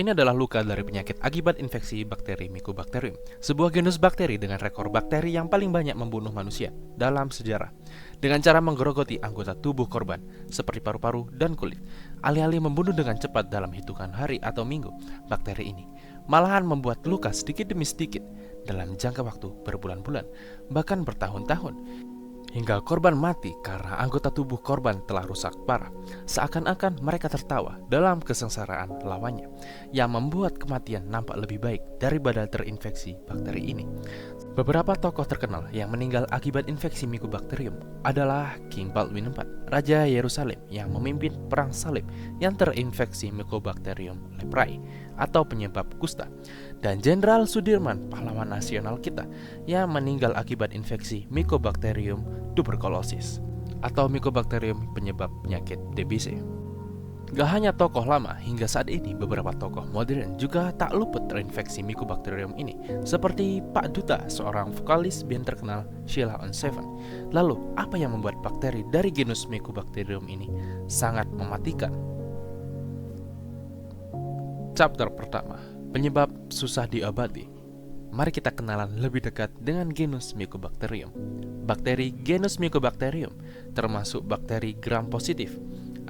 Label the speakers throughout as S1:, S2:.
S1: Ini adalah luka dari penyakit akibat infeksi bakteri Mycobacterium, sebuah genus bakteri dengan rekor bakteri yang paling banyak membunuh manusia dalam sejarah. Dengan cara menggerogoti anggota tubuh korban, seperti paru-paru dan kulit, alih-alih membunuh dengan cepat dalam hitungan hari atau minggu, bakteri ini malahan membuat luka sedikit demi sedikit dalam jangka waktu berbulan-bulan, bahkan bertahun-tahun, hingga korban mati karena anggota tubuh korban telah rusak parah. Seakan-akan mereka tertawa dalam kesengsaraan lawannya, yang membuat kematian nampak lebih baik daripada terinfeksi bakteri ini. Beberapa tokoh terkenal yang meninggal akibat infeksi Mycobacterium adalah King Baldwin IV, Raja Yerusalem yang memimpin perang salib yang terinfeksi Mycobacterium leprae atau penyebab kusta, dan Jenderal Sudirman, pahlawan nasional kita, yang meninggal akibat infeksi Mycobacterium tuberculosis atau Mycobacterium penyebab penyakit TBC. Gak hanya tokoh lama, hingga saat ini beberapa tokoh modern juga tak luput terinfeksi Mycobacterium ini, seperti Pak Duta, seorang vokalis band terkenal Sheila on 7. Lalu, apa yang membuat bakteri dari genus Mycobacterium ini sangat mematikan? Chapter pertama, penyebab susah diobati. Mari kita kenalan lebih dekat dengan genus Mycobacterium. Bakteri genus Mycobacterium termasuk bakteri gram positif.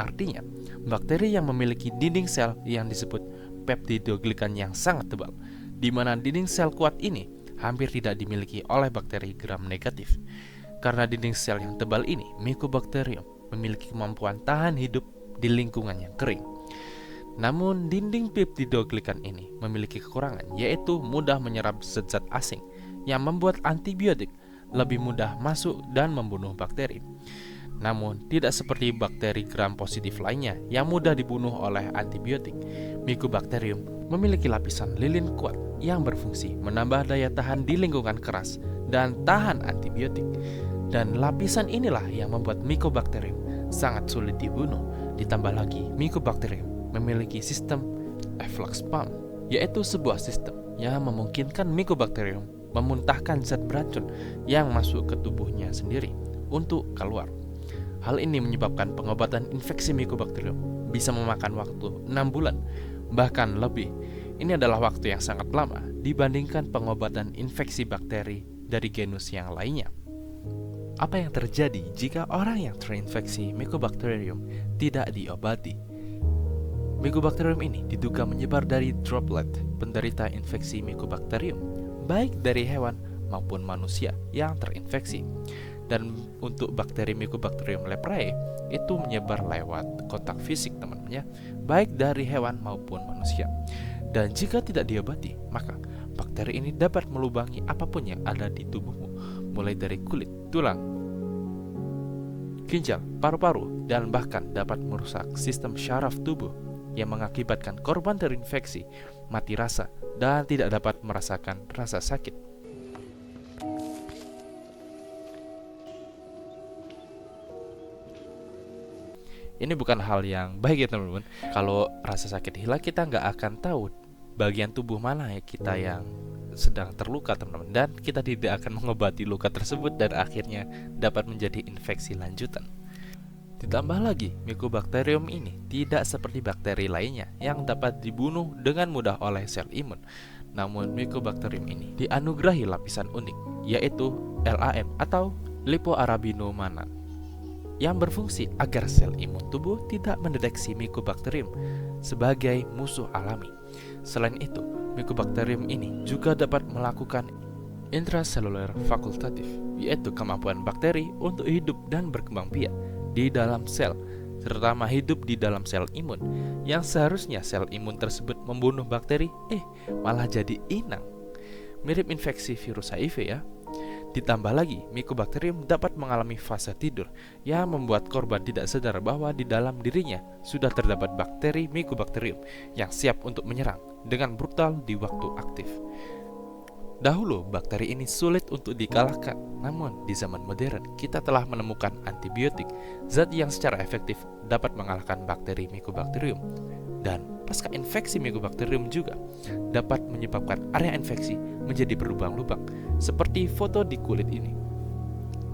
S1: Artinya, bakteri yang memiliki dinding sel yang disebut peptidoglikan yang sangat tebal, di mana dinding sel kuat ini hampir tidak dimiliki oleh bakteri gram negatif. Karena dinding sel yang tebal ini, Mycobacterium memiliki kemampuan tahan hidup di lingkungan yang kering. Namun, dinding peptidoglikan ini memiliki kekurangan, yaitu mudah menyerap zat-zat asing yang membuat antibiotik lebih mudah masuk dan membunuh bakteri. Namun, tidak seperti bakteri gram positif lainnya yang mudah dibunuh oleh antibiotik. Mycobacterium memiliki lapisan lilin kuat yang berfungsi menambah daya tahan di lingkungan keras dan tahan antibiotik. Dan lapisan inilah yang membuat Mycobacterium sangat sulit dibunuh. Ditambah lagi, Mycobacterium memiliki sistem efflux pump, yaitu sebuah sistem yang memungkinkan Mycobacterium memuntahkan zat beracun yang masuk ke tubuhnya sendiri untuk keluar. Hal ini menyebabkan pengobatan infeksi Mycobacterium bisa memakan waktu 6 bulan, bahkan lebih. Ini adalah waktu yang sangat lama dibandingkan pengobatan infeksi bakteri dari genus yang lainnya. Apa yang terjadi jika orang yang terinfeksi Mycobacterium tidak diobati? Mycobacterium ini diduga menyebar dari droplet penderita infeksi Mycobacterium, baik dari hewan maupun manusia yang terinfeksi. Dan untuk bakteri Mycobacterium leprae itu menyebar lewat kontak fisik teman-teman ya, baik dari hewan maupun manusia. Dan jika tidak diobati, maka bakteri ini dapat melubangi apapun yang ada di tubuhmu, mulai dari kulit, tulang, ginjal, paru-paru, dan bahkan dapat merusak sistem syaraf tubuh yang mengakibatkan korban terinfeksi mati rasa dan tidak dapat merasakan rasa sakit. Ini bukan hal yang baik ya teman-teman. Kalau rasa sakit hilang, kita nggak akan tahu bagian tubuh mana ya kita yang sedang terluka teman-teman, dan kita tidak akan mengobati luka tersebut dan akhirnya dapat menjadi infeksi lanjutan. Ditambah lagi, Mycobacterium ini tidak seperti bakteri lainnya yang dapat dibunuh dengan mudah oleh sel imun. Namun Mycobacterium ini dianugerahi lapisan unik, yaitu LAM atau lipoarabinomanat, yang berfungsi agar sel imun tubuh tidak mendeteksi Mycobacterium sebagai musuh alami. Selain itu, Mycobacterium ini juga dapat melakukan intraseluler fakultatif, yaitu kemampuan bakteri untuk hidup dan berkembang biak di dalam sel, terutama hidup di dalam sel imun, yang seharusnya sel imun tersebut membunuh bakteri, malah jadi inang. Mirip infeksi virus HIV ya. Ditambah lagi, Mycobacterium dapat mengalami fase tidur yang membuat korban tidak sadar bahwa di dalam dirinya sudah terdapat bakteri Mycobacterium yang siap untuk menyerang dengan brutal di waktu aktif. Dahulu, bakteri ini sulit untuk dikalahkan, namun di zaman modern kita telah menemukan antibiotik, zat yang secara efektif dapat mengalahkan bakteri Mycobacterium. Dan pasca infeksi Mycobacterium juga dapat menyebabkan area infeksi menjadi berlubang-lubang, seperti foto di kulit ini.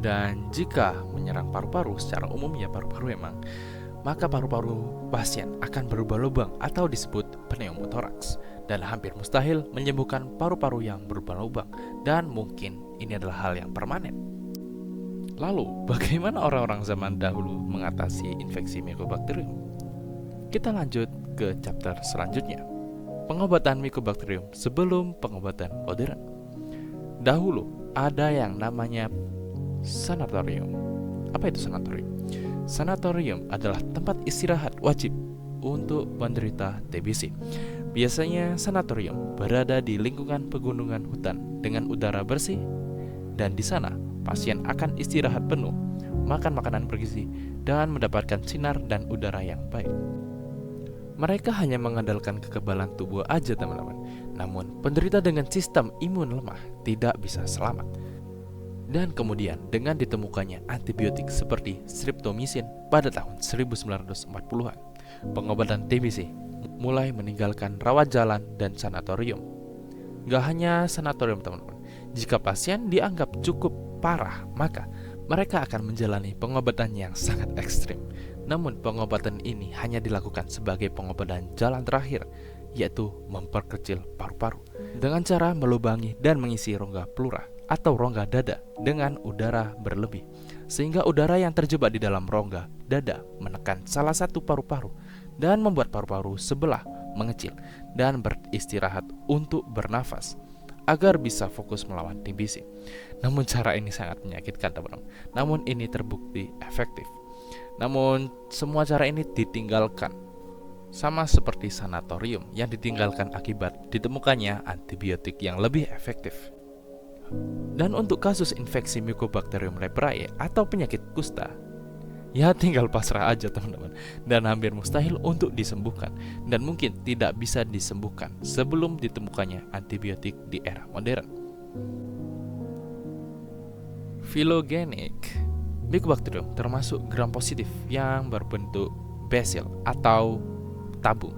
S1: Dan jika menyerang paru-paru, secara umumnya paru-paru memang maka paru-paru pasien akan berlubang atau disebut pneumotoraks, dan hampir mustahil menyembuhkan paru-paru yang berlubang, dan mungkin ini adalah hal yang permanen. Lalu, bagaimana orang-orang zaman dahulu mengatasi infeksi Mycobacterium? Kita lanjut ke chapter selanjutnya, pengobatan Mycobacterium sebelum pengobatan modern. Dahulu ada yang namanya sanatorium. Apa itu sanatorium? Sanatorium adalah tempat istirahat wajib untuk penderita TBC. Biasanya sanatorium berada di lingkungan pegunungan hutan dengan udara bersih, dan di sana pasien akan istirahat penuh, makan makanan bergizi, dan mendapatkan sinar dan udara yang baik. Mereka hanya mengandalkan kekebalan tubuh aja, teman-teman. Namun, penderita dengan sistem imun lemah tidak bisa selamat. Dan kemudian dengan ditemukannya antibiotik seperti streptomycin pada tahun 1940-an, pengobatan TBC mulai meninggalkan rawat jalan dan sanatorium. Gak hanya sanatorium, teman-teman. Jika pasien dianggap cukup parah, maka mereka akan menjalani pengobatan yang sangat ekstrim. Namun pengobatan ini hanya dilakukan sebagai pengobatan jalan terakhir, yaitu memperkecil paru-paru dengan cara melubangi dan mengisi rongga pleura atau rongga dada dengan udara berlebih, sehingga udara yang terjebak di dalam rongga dada menekan salah satu paru-paru dan membuat paru-paru sebelah mengecil dan beristirahat untuk bernafas agar bisa fokus melawan TBC. Namun cara ini sangat menyakitkan, teman-teman. Namun ini terbukti efektif. Namun semua cara ini ditinggalkan, sama seperti sanatorium yang ditinggalkan akibat ditemukannya antibiotik yang lebih efektif. Dan untuk kasus infeksi Mycobacterium leprae atau penyakit kusta, ya tinggal pasrah aja, teman-teman, dan hampir mustahil untuk disembuhkan, dan mungkin tidak bisa disembuhkan sebelum ditemukannya antibiotik di era modern. Filogenik Mycobacterium termasuk gram positif yang berbentuk basil atau tabung,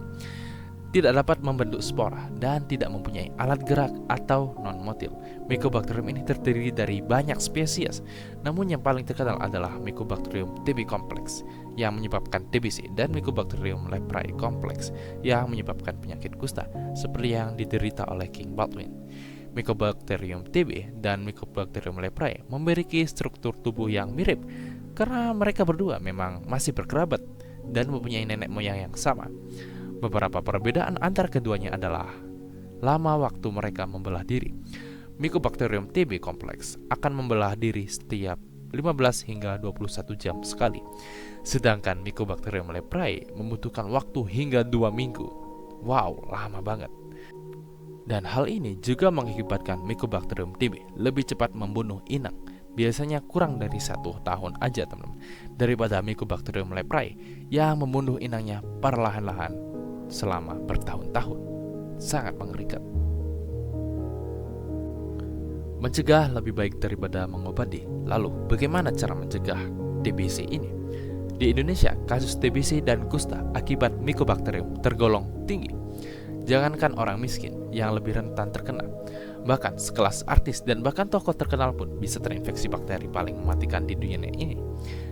S1: tidak dapat membentuk spora dan tidak mempunyai alat gerak atau non-motil. Mycobacterium ini terdiri dari banyak spesies, namun yang paling terkenal adalah Mycobacterium TB complex yang menyebabkan TBC dan Mycobacterium leprae complex yang menyebabkan penyakit kusta seperti yang diderita oleh King Baldwin. Mycobacterium TB dan Mycobacterium leprae memiliki struktur tubuh yang mirip karena mereka berdua memang masih berkerabat dan mempunyai nenek moyang yang sama. Beberapa perbedaan antar keduanya adalah lama waktu mereka membelah diri. Mycobacterium TB kompleks akan membelah diri setiap 15 hingga 21 jam sekali. Sedangkan Mycobacterium leprae membutuhkan waktu hingga 2 minggu. Wow, lama banget. Dan hal ini juga mengakibatkan Mycobacterium TB lebih cepat membunuh inang. Biasanya kurang dari 1 tahun aja, teman-teman, daripada Mycobacterium leprae yang membunuh inangnya perlahan-lahan selama bertahun-tahun. Sangat mengerikan. Mencegah lebih baik daripada mengobati. Lalu, bagaimana cara mencegah TBC ini? Di Indonesia, kasus TBC dan kusta akibat Mycobacterium tergolong tinggi. Jangankan orang miskin yang lebih rentan terkena, bahkan sekelas artis dan bahkan tokoh terkenal pun bisa terinfeksi bakteri paling mematikan di dunia ini.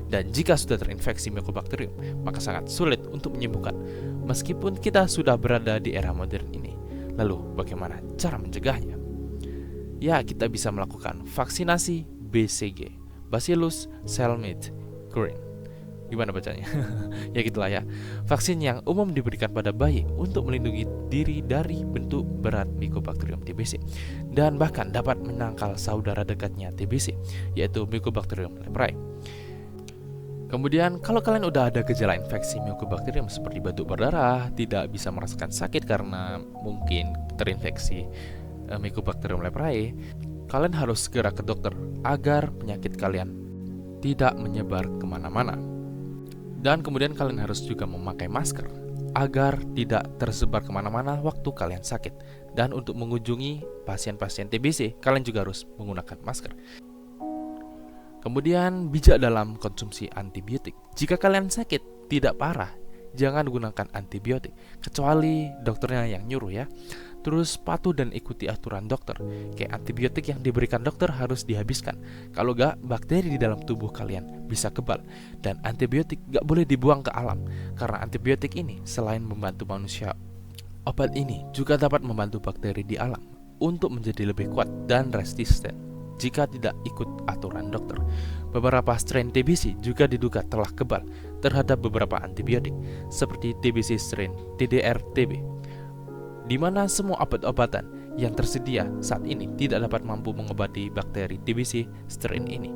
S1: Dan jika sudah terinfeksi Mycobacterium, maka sangat sulit untuk menyembuhkan, meskipun kita sudah berada di era modern ini. Lalu, bagaimana cara mencegahnya? Ya, kita bisa melakukan vaksinasi BCG, Bacillus Calmette-Guerin. Gimana bacanya? Ya gitulah ya. Vaksin yang umum diberikan pada bayi untuk melindungi diri dari bentuk berat Mycobacterium TBC dan bahkan dapat menangkal saudara dekatnya TBC, yaitu Mycobacterium leprae. Kemudian kalau kalian udah ada gejala infeksi Mycobacterium seperti batuk berdarah, tidak bisa merasakan sakit karena mungkin terinfeksi Mycobacterium leprae, kalian harus segera ke dokter agar penyakit kalian tidak menyebar kemana-mana. Dan kemudian kalian harus juga memakai masker agar tidak tersebar kemana-mana waktu kalian sakit. Dan untuk mengunjungi pasien-pasien TBC, kalian juga harus menggunakan masker. Kemudian bijak dalam konsumsi antibiotik. Jika kalian sakit tidak parah, jangan gunakan antibiotik kecuali dokternya yang nyuruh ya. Terus patuh dan ikuti aturan dokter. Kayak antibiotik yang diberikan dokter harus dihabiskan. Kalau gak, bakteri di dalam tubuh kalian bisa kebal. Dan antibiotik gak boleh dibuang ke alam. Karena antibiotik ini selain membantu manusia, obat ini juga dapat membantu bakteri di alam untuk menjadi lebih kuat dan resisten jika tidak ikut aturan dokter. Beberapa strain TBC juga diduga telah kebal terhadap beberapa antibiotik, seperti TBC strain TDR-TB, di mana semua obat-obatan yang tersedia saat ini tidak dapat mampu mengobati bakteri TBC strain ini.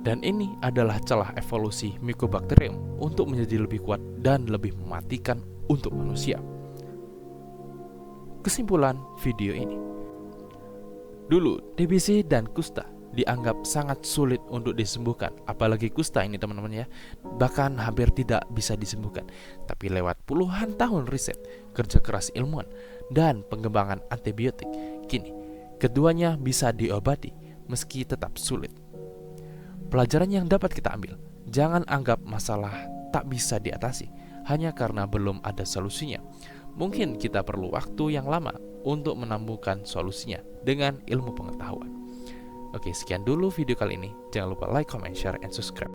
S1: Dan ini adalah celah evolusi Mycobacterium untuk menjadi lebih kuat dan lebih mematikan untuk manusia. Kesimpulan video ini, dulu TBC dan kusta dianggap sangat sulit untuk disembuhkan, apalagi kusta ini teman-teman ya, bahkan hampir tidak bisa disembuhkan. Tapi lewat puluhan tahun riset, kerja keras ilmuwan, dan pengembangan antibiotik, kini keduanya bisa diobati meski tetap sulit. Pelajaran yang dapat kita ambil, jangan anggap masalah tak bisa diatasi hanya karena belum ada solusinya. Mungkin kita perlu waktu yang lama untuk menemukan solusinya dengan ilmu pengetahuan. Oke, sekian dulu video kali ini. Jangan lupa like, comment, share, and subscribe.